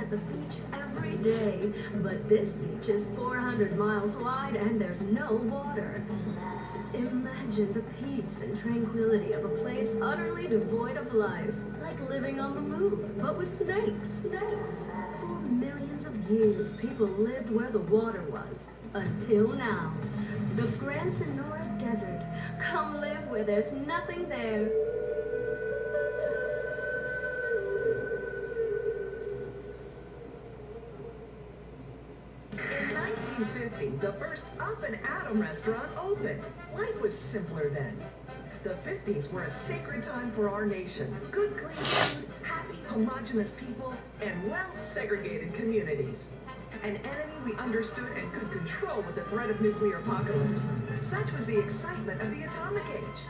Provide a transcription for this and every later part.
at the beach every day. But this beach is 400 miles wide and there's no water. Imagine the peace and tranquility of a place utterly devoid of life. Like living on the moon, but with snakes. For millions of years, people lived where the water was. Until now. The Gran Sonora Desert. Come live where there's nothing there. In 1950, the first Up and Atom restaurant opened. Life was simpler then. The 50s were a sacred time for our nation. Good, clean food, happy, homogenous people, and well-segregated communities. An enemy we understood and could control with the threat of nuclear apocalypse. Such was the excitement of the atomic age.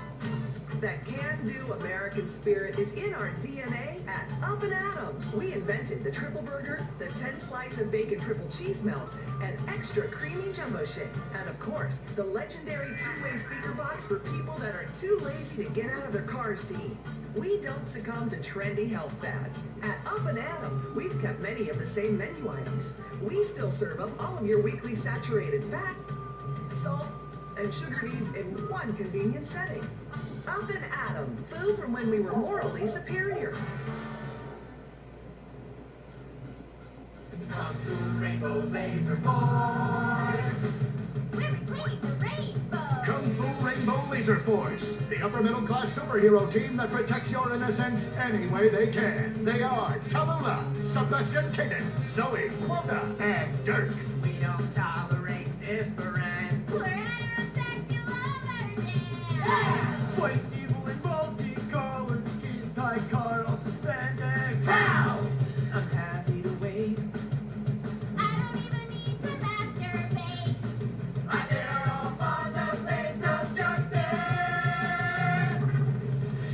That can-do American spirit is in our DNA at Up and Atom. We invented the triple burger, the 10-slice and bacon triple cheese melt, and extra creamy jumbo shake. And of course, the legendary two-way speaker box for people that are too lazy to get out of their cars to eat. We don't succumb to trendy health fads. At Up and Atom, we've kept many of the same menu items. We still serve up all of your weekly saturated fat, salt, and sugar needs in one convenient setting. Up and Atom, food from when we were morally superior. Come to Rainbow Laser Force. We're reclaiming the rainbow. Kung Fu Rainbow Laser Force, the upper middle class superhero team that protects your innocence any way they can. They are Tallulah, Sebastian Kaden, Zoe, Quota, and Dirk. We don't tolerate different. We're heterosexual virgins. Fight evil in multicolored skins, high car on suspended. Pow! I'm happy to wait. I don't even need to masturbate. I dare off on the face of justice.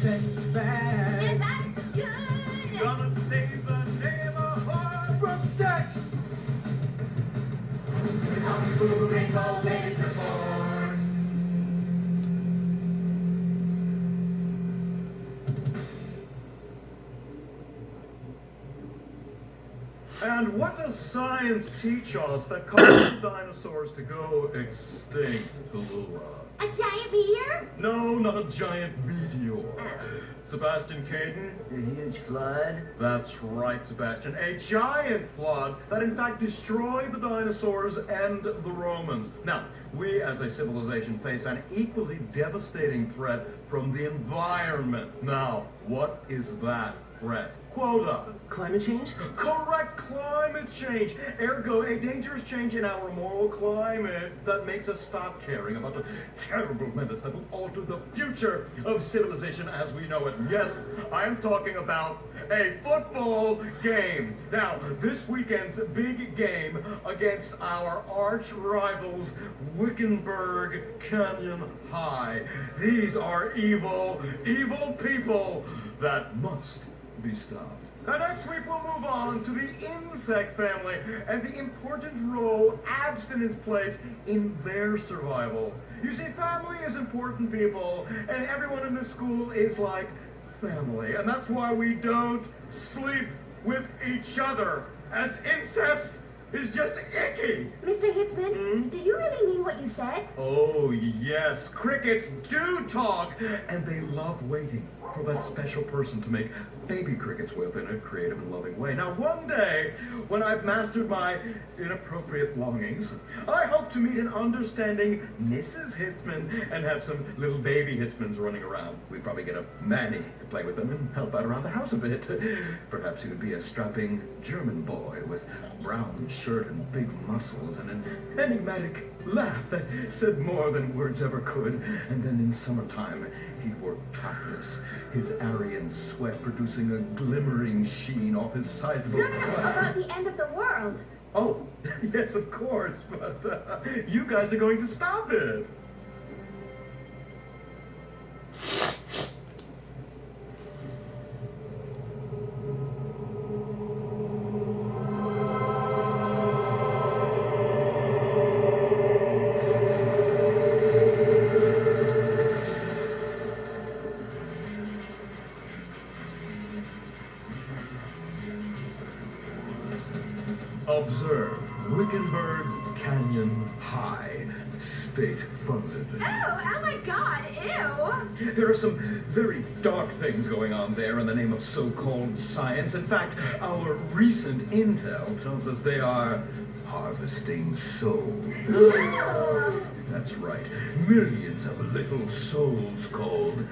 Sex is bad. And violence is good. Gonna save the name of art from sex. Kung Fu Rainbow Laser Force. And what does science teach us that caused dinosaurs to go extinct, Tallulah? A giant meteor? No, not a giant meteor. Sebastian Caden? A huge flood? That's right, Sebastian. A giant flood that in fact destroyed the dinosaurs and the Romans. Now, we as a civilization face an equally devastating threat from the environment. Now, what is that threat? Quota. Climate change? Correct, climate change. Ergo, a dangerous change in our moral climate that makes us stop caring about the terrible menace that will alter the future of civilization as we know it. Yes, I am talking about a football game. Now, this weekend's big game against our arch rivals, Wickenburg Canyon High. These are evil, evil people that must be stopped. Now next week we'll move on to the insect family and the important role abstinence plays in their survival. You see, family is important, people, and everyone in this school is like family, and that's why we don't sleep with each other, as incest is just icky. Mr. Hitzman, do you really mean what you said? Oh, yes. Crickets do talk, and they love waiting for that special person to make baby crickets whip in a creative and loving way. Now, one day, when I've mastered my inappropriate longings, I hope to meet an understanding Mrs. Hitzman and have some little baby Hitzmans running around. We'd probably get a Manny to play with them and help out around the house a bit. Perhaps he would be a strapping German boy with brown shirt and big muscles and an enigmatic laugh that said more than words ever could. And then in summertime, he'd work topless, his Aryan sweat producing a glimmering sheen off his sizable No, about the end of the world. Oh, yes, of course, but you guys are going to stop it. Observe Wickenburg Canyon High, state-funded. Oh my God, ew. There are some very dark things going on there in the name of so-called science. In fact, our recent intel tells us they are harvesting souls. That's right. Millions of little souls called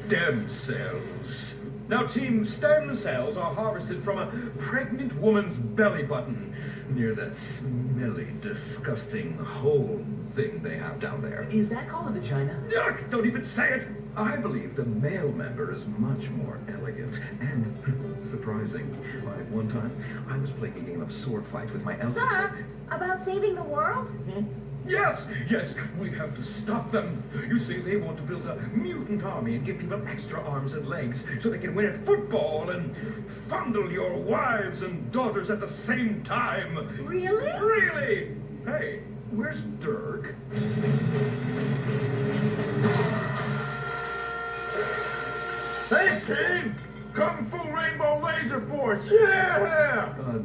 stem cells. Now, Team, stem cells are harvested from a pregnant woman's belly button near that smelly, disgusting hole thing they have down there. Is that called a vagina? Yuck! Don't even say it! I believe the male member is much more elegant and surprising. At one time, I was playing a game of sword fight with my elder. Sir, about saving the world? Yes, we have to stop them. You see, they want to build a mutant army and give people extra arms and legs so they can win at football and fondle your wives and daughters at the same time. Really? Really? Hey, where's Dirk? Hey, team! Kung Fu Rainbow Laser Force, yeah!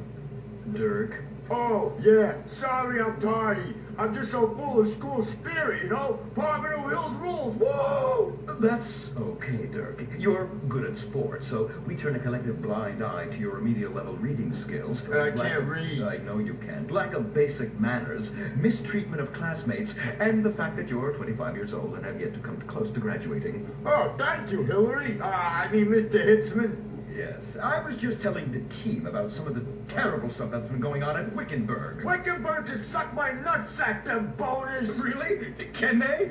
Dirk? Oh, yeah, sorry I'm tardy. I'm just so full of school spirit, you know? Pompano Hills rules, whoa! That's okay, Dirk. You're good at sports, so we turn a collective blind eye to your remedial level reading skills. I can't read. I know you can't. Lack of basic manners, mistreatment of classmates, and the fact that you're 25 years old and have yet to come close to graduating. Oh, thank you, Hillary. Mr. Hitzman. Yes, I was just telling the team about some of the terrible stuff that's been going on at Wickenburg. Wickenburg can suck my nutsack, them boners. Really? Can they?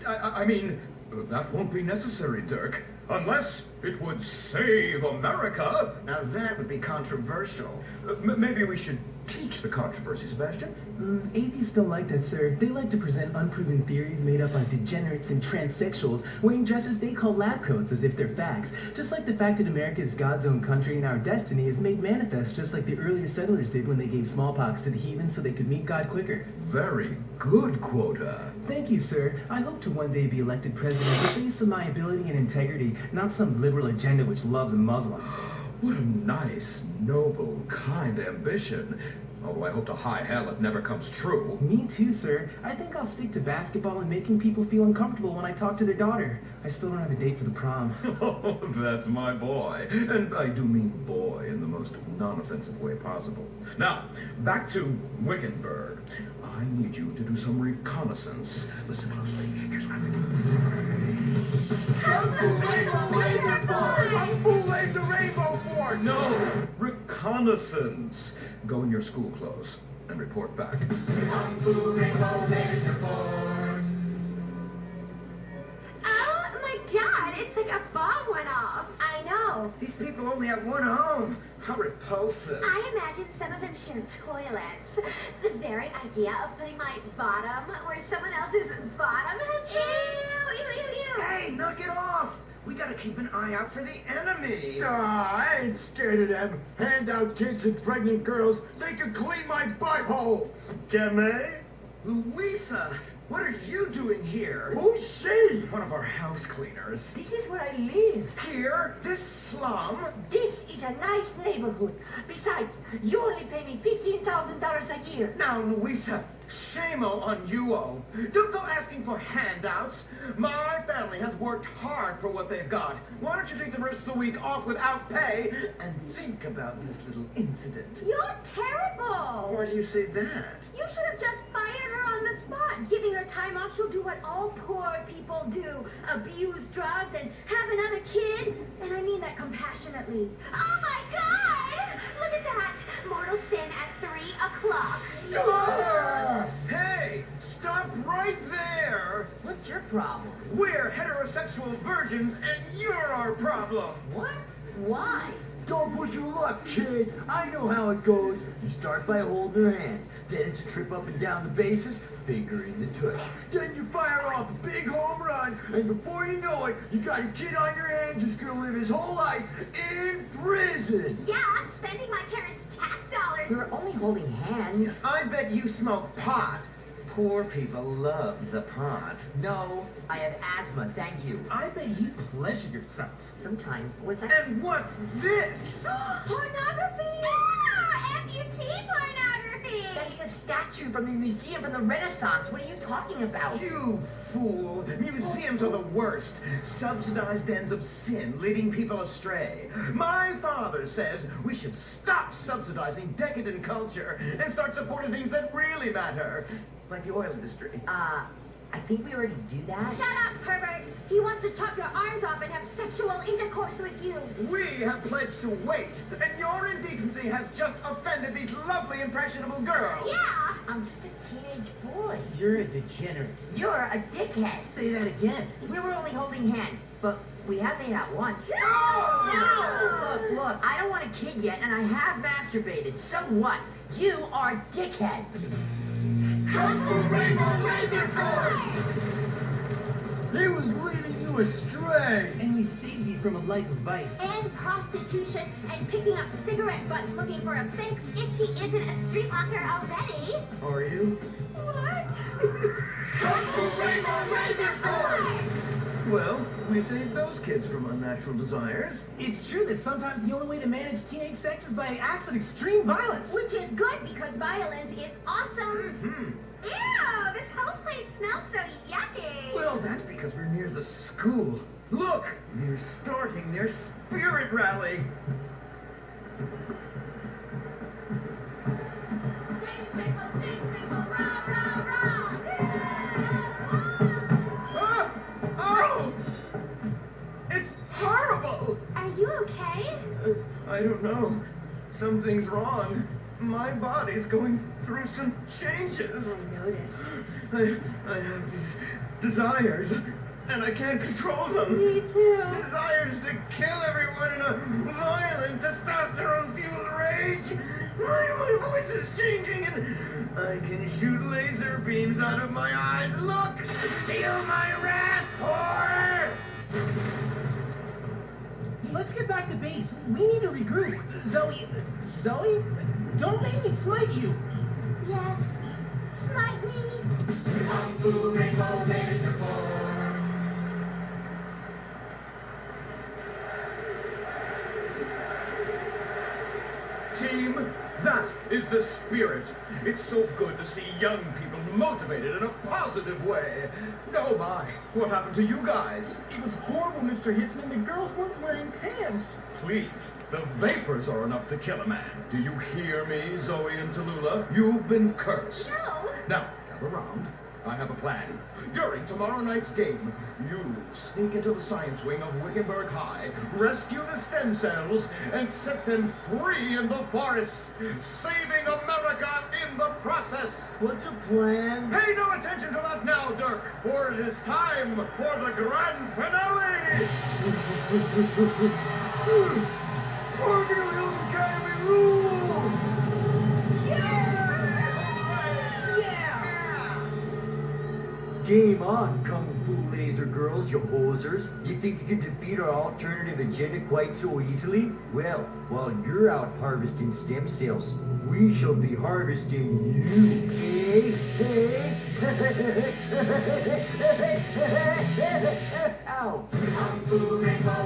I mean, that won't be necessary, Dirk. Unless it would save America. Now that would be controversial. Maybe we should teach the controversy, Sebastian. Atheists don't like that, sir. They like to present unproven theories made up by degenerates and transsexuals wearing dresses they call lab coats as if they're facts. Just like the fact that America is God's own country and our destiny is made manifest just like the earlier settlers did when they gave smallpox to the heathen so they could meet God quicker. Very good, Quota. Thank you, sir. I hope to one day be elected president based on my ability and integrity, not some liberal agenda which loves Muslims. What a nice, noble, kind ambition. Although I hope to high hell it never comes true. Me too, sir. I think I'll stick to basketball and making people feel uncomfortable when I talk to their daughter. I still don't have a date for the prom. Oh, that's my boy. And I do mean boy in the most non-offensive way possible. Now, back to Wickenburg. I need you to do some reconnaissance. Listen closely. Here's what I'm thinking. Kung Fu Rainbow Laser Force! Kung Fu Laser Rainbow Force! No! Reconnaissance! Go in your school clothes and report back. Kung Fu Rainbow Laser Force! Oh my God, it's like a bomb went off. I know. These people only have one home. How repulsive. I imagine some of them share toilets. The very idea of putting my bottom where someone else's bottom has been. Ew, ew, ew, ew. Hey, knock it off! We gotta keep an eye out for the enemy. I ain't scared of them. Handout kids and pregnant girls, they can clean my butthole. Can they? Louisa, what are you doing here? Who's she? One of our house cleaners. This is where I live. Here? This slum? This is a nice neighborhood. Besides, you only pay me $15,000 a year. Now, Louisa, shame-o on you-o. Don't go asking for handouts. My family has worked hard for what they've got. Why don't you take the rest of the week off without pay and think about this little incident? You're terrible. Why do you say that? You should have just fired her on the spot. Giving her time off, she'll do what all poor people do. Abuse drugs and have another kid. And I mean that compassionately. Oh my God! Look at that. Mortal sin at 3 o'clock. Hey, stop right there. What's your problem? We're heterosexual virgins and you're our problem. What? Why? Don't push your luck, kid. I know how it goes. You start by holding her hands. Then it's a trip up and down the bases, finger in the tush. Then you fire off a big home run, and before you know it, you got a kid on your hands who's gonna live his whole life in prison. Yeah, spending my parents' tax dollars. We're only holding hands. I bet you smoke pot. Poor people love the pot. No, I have asthma, thank you. I bet you pleasure yourself. Sometimes, what's that? And what's this? Pornography? Yeah, amputee pornography. statue from the museum from the Renaissance. What are you talking about? You fool! Museums are the worst. Subsidized dens of sin, leading people astray. My father says we should stop subsidizing decadent culture and start supporting things that really matter, like the oil industry. I think we already do that. Shut up, Herbert! He wants to chop your arms off and have sexual intercourse with you. We have pledged to wait, and your indecency has just offended these lovely, impressionable girls. Yeah! I'm just a teenage boy. You're a degenerate. You're a dickhead. Say that again. We were only holding hands, but we have made out once. No! Look, I don't want a kid yet, and I have masturbated. So what? You are dickheads. Kung Fu Rainbow Laser Force! He was leading you astray! And we saved you from a life of vice. And prostitution and picking up cigarette butts looking for a fix if she isn't a streetwalker already. Are you? What? Kung Fu Rainbow Laser Force! Well, we saved those kids from unnatural desires. It's true that sometimes the only way to manage teenage sex is by acts of extreme violence. Which is good because violence is awesome. Hmm. Ew, this whole place smells so yucky. Well, that's because we're near the school. Look, they're starting their spirit rally. Stink people, rah, rah, rah. Ah! Oh! It's horrible! Are you okay? I don't know. Something's wrong. My body's going through some changes. I noticed. I have these desires, and I can't control them. Me too. Desires to kill everyone in a violent, testosterone-fueled rage. My voice is changing, and I can shoot laser beams out of my eyes. Look! Feel my wrath, whore! Let's get back to base. We need to regroup. Zoe? Don't make me smite you. Yes. Smite me. Kung Fu Rainbow Laser Force! Team, that is the spirit. It's so good to see young people motivated in a positive way. Oh my, what happened to you guys? It was horrible, Mr. Hitzman. The girls weren't wearing pants. Please, the vapors are enough to kill a man. Do you hear me, Zoe and Tallulah? You've been cursed. No. Now, gather around. I have a plan. During tomorrow night's game, you sneak into the science wing of Wickenburg High, rescue the stem cells, and set them free in the forest, saving America in the process. What's a plan? Pay no attention to that now, Dirk, for it is time for the grand finale! Barker Hills Academy rules! Game on, Kung Fu Laser Girls, you hosers. You think you can defeat our alternative agenda quite so easily? Well, while you're out harvesting stem cells, we shall be harvesting you. Ow. Kung Fu Rainbow